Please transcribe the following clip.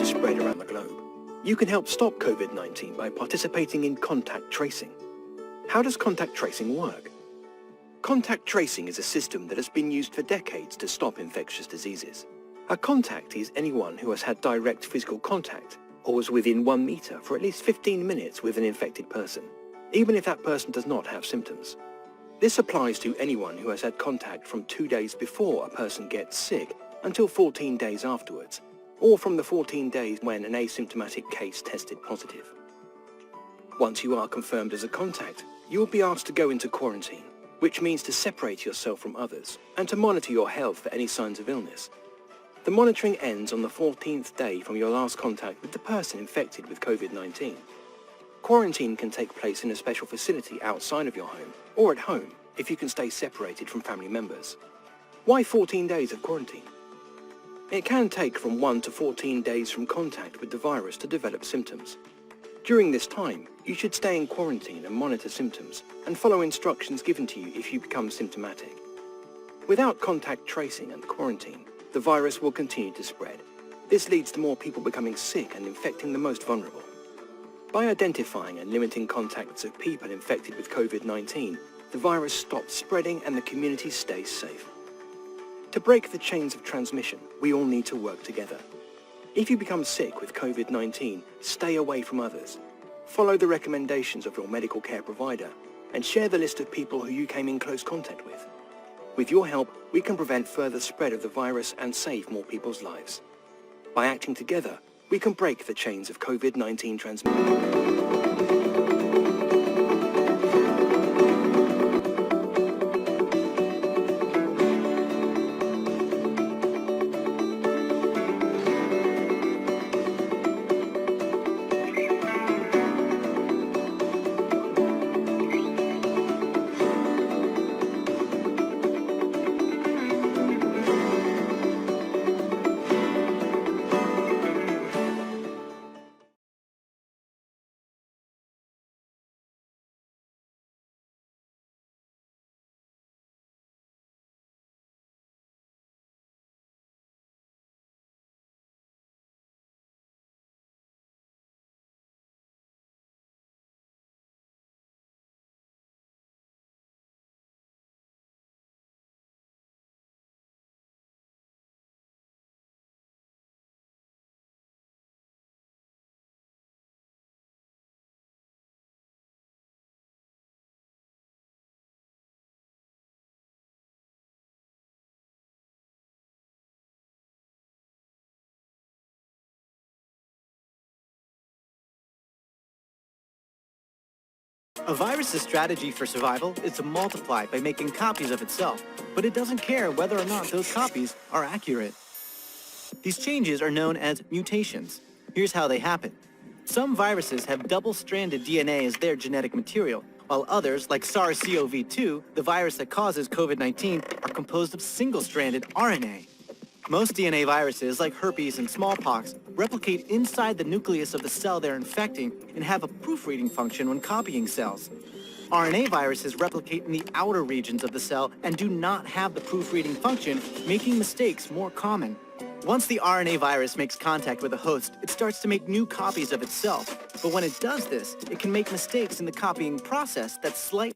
spread around the globe. You can help stop COVID-19 by participating in contact tracing. How does contact tracing work? Contact tracing is a system that has been used for decades to stop infectious diseases. A contact is anyone who has had direct physical contact or was within 1 meter for at least 15 minutes with an infected person, even if that person does not have symptoms. This applies to anyone who has had contact from 2 days before a person gets sick until 14 days afterwards, or from the 14 days when an asymptomatic case tested positive. Once you are confirmed as a contact, you will be asked to go into quarantine, which means to separate yourself from others and to monitor your health for any signs of illness. The monitoring ends on the 14th day from your last contact with the person infected with COVID-19. Quarantine can take place in a special facility outside of your home or at home if you can stay separated from family members. Why 14 days of quarantine? It can take from 1 to 14 days from contact with the virus to develop symptoms. During this time, you should stay in quarantine and monitor symptoms and follow instructions given to you if you become symptomatic. Without contact tracing and quarantine, the virus will continue to spread. This leads to more people becoming sick and infecting the most vulnerable. By identifying and limiting contacts of people infected with COVID-19, the virus stops spreading and the community stays safe. To break the chains of transmission, we all need to work together. If you become sick with COVID-19, stay away from others. Follow the recommendations of your medical care provider and share the list of people who you came in close contact with. With your help, we can prevent further spread of the virus and save more people's lives. By acting together, we can break the chains of COVID-19 transmission. A virus's strategy for survival is to multiply by making copies of itself, but it doesn't care whether or not those copies are accurate. These changes are known as mutations. Here's how they happen. Some viruses have double-stranded DNA as their genetic material, while others, like SARS-CoV-2, the virus that causes COVID-19, are composed of single-stranded RNA. Most DNA viruses, like herpes and smallpox, replicate inside the nucleus of the cell they're infecting and have a proofreading function when copying cells. RNA viruses replicate in the outer regions of the cell and do not have the proofreading function, making mistakes more common. Once the RNA virus makes contact with a host, it starts to make new copies of itself. But when it does this, it can make mistakes in the copying process that slightly